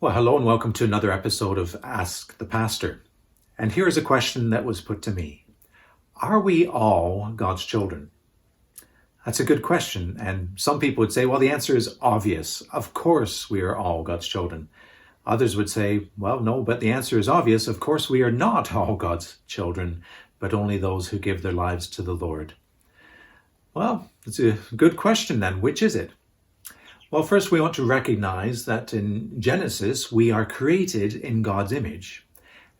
Well, hello and welcome to another episode of Ask the Pastor. And here is a question that was put to me. Are we all God's children? That's a good question. And some people would say, well, the answer is obvious. Of course we are all God's children. Others would say, well, no, but the answer is obvious. Of course we are not all God's children, but only those who give their lives to the Lord. Well, it's a good question then. Which is it? Well, first we want to recognize that in Genesis, we are created in God's image.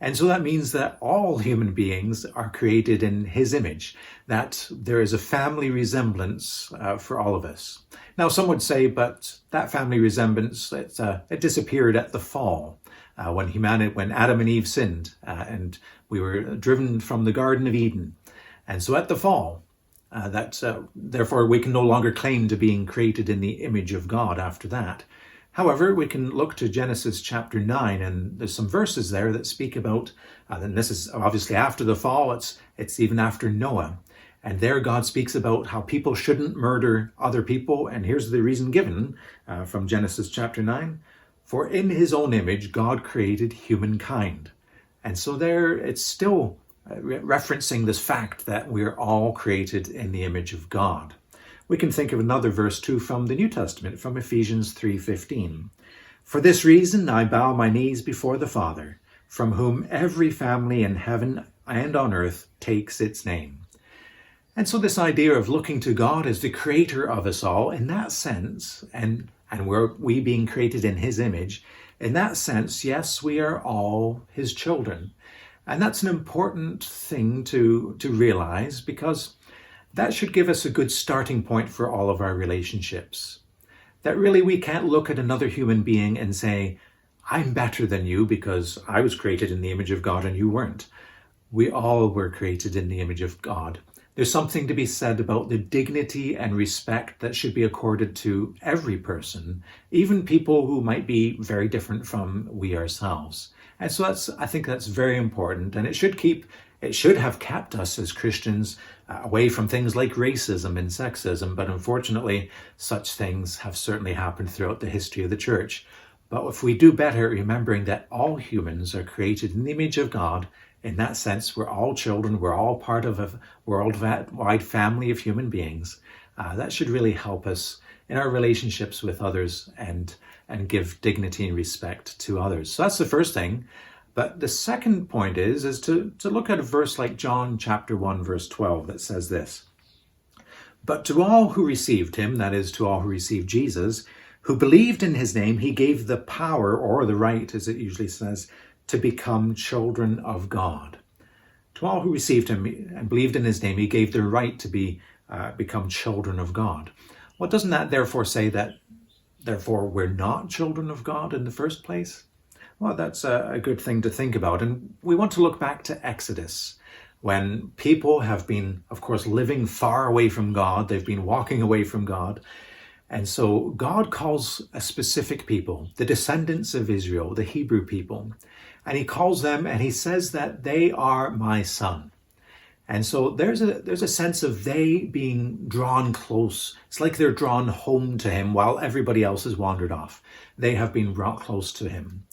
And so that means that all human beings are created in his image, that there is a family resemblance for all of us. Now, some would say, but that family resemblance, it disappeared at the fall, when Adam and Eve sinned, and we were driven from the Garden of Eden. And so at the fall, therefore we can no longer claim to being created in the image of God after that. However, we can look to Genesis chapter 9, and there's some verses there that speak about, and this is obviously after the fall, it's even after Noah. And there God speaks about how people shouldn't murder other people, and here's the reason given from Genesis chapter 9. For in his own image God created humankind. And so there it's still referencing this fact that we're all created in the image of God. We can think of another verse too from the New Testament, from Ephesians 3:15. For this reason I bow my knees before the Father, from whom every family in heaven and on earth takes its name. And so this idea of looking to God as the creator of us all, in that sense, and we being created in his image, in that sense, yes, we are all his children. And that's an important thing to realize, because that should give us a good starting point for all of our relationships. That really we can't look at another human being and say, I'm better than you because I was created in the image of God and you weren't. We all were created in the image of God. There's something to be said about the dignity and respect that should be accorded to every person, even people who might be very different from we ourselves. And so I think that's very important, and it should have kept us as Christians away from things like racism and sexism, but unfortunately such things have certainly happened throughout the history of the church. But if we do better, remembering that all humans are created in the image of God, in that sense we're all children, we're all part of a worldwide family of human beings, that should really help us in our relationships with others and give dignity and respect to others. So that's the first thing. But the second point is to look at a verse like John chapter 1, verse 12, that says this. But to all who received him, that is, to all who received Jesus, who believed in his name, he gave the power, or the right, as it usually says, to become children of God. To all who received him and believed in his name, he gave the right to become children of God. Well, doesn't that therefore say that therefore we're not children of God in the first place? Well, that's a good thing to think about. And we want to look back to Exodus, when people have been, of course, living far away from God. They've been walking away from God. And so God calls a specific people, the descendants of Israel, the Hebrew people, and he calls them and he says that they are my son. And so there's a sense of they being drawn close. It's like they're drawn home to him while everybody else has wandered off. They have been brought close to him.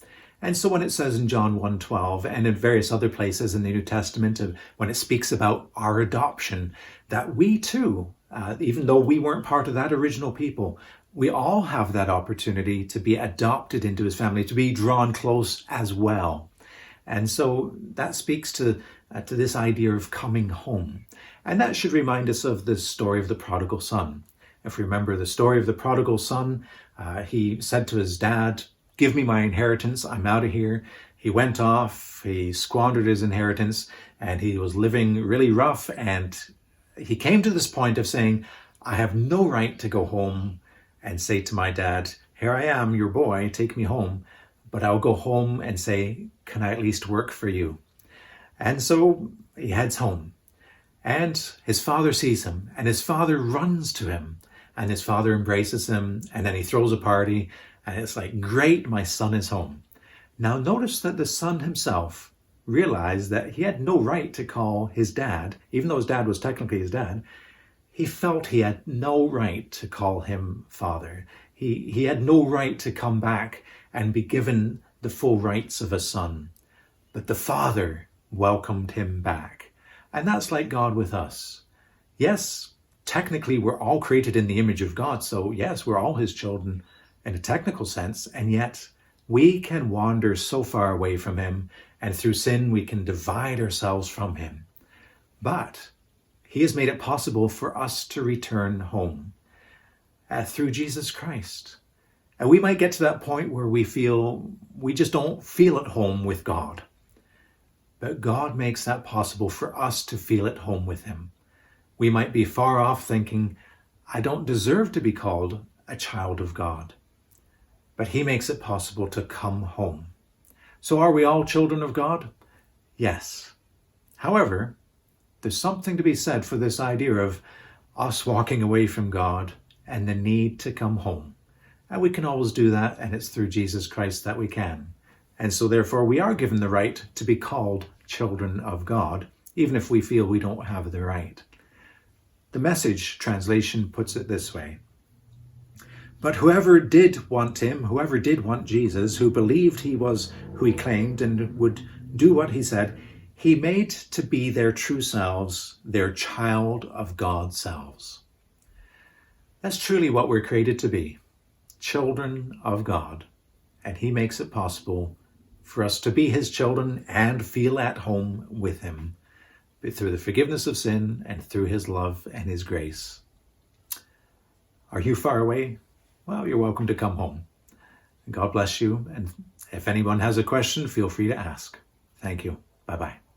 And so when it says in John 1:12 and in various other places in the New Testament, when it speaks about our adoption, that we too, even though we weren't part of that original people, we all have that opportunity to be adopted into his family, to be drawn close as well. And so that speaks to this idea of coming home. And that should remind us of the story of the prodigal son. If we remember the story of the prodigal son, he said to his dad, give me my inheritance, I'm out of here. He went off, he squandered his inheritance, and he was living really rough. And he came to this point of saying, I have no right to go home and say to my dad, here I am, your boy, take me home. But I'll go home and say, can I at least work for you? And so he heads home. And his father sees him, and his father runs to him, and his father embraces him, and then he throws a party, and it's like, great, my son is home. Now notice that the son himself realized that he had no right to call his dad, even though his dad was technically his dad, he felt he had no right to call him father. He had no right to come back and be given the full rights of a son. But the Father welcomed him back. And that's like God with us. Yes, technically we're all created in the image of God. So yes, we're all his children in a technical sense. And yet we can wander so far away from him. And through sin, we can divide ourselves from him. But he has made it possible for us to return home through Jesus Christ. And we might get to that point where we just don't feel at home with God. But God makes that possible for us to feel at home with him. We might be far off thinking, I don't deserve to be called a child of God. But he makes it possible to come home. So are we all children of God? Yes. However, there's something to be said for this idea of us walking away from God and the need to come home. And we can always do that, and it's through Jesus Christ that we can. And so therefore we are given the right to be called children of God, even if we feel we don't have the right. The Message translation puts it this way: but whoever did want him, whoever did want Jesus, who believed he was who he claimed and would do what he said, he made to be their true selves, their child of God selves. That's truly what we're created to be, children of God. And he makes it possible for us to be his children and feel at home with him through the forgiveness of sin and through his love and his grace. Are you far away? Well, you're welcome to come home. God bless you. And if anyone has a question, feel free to ask. Thank you. Bye-bye.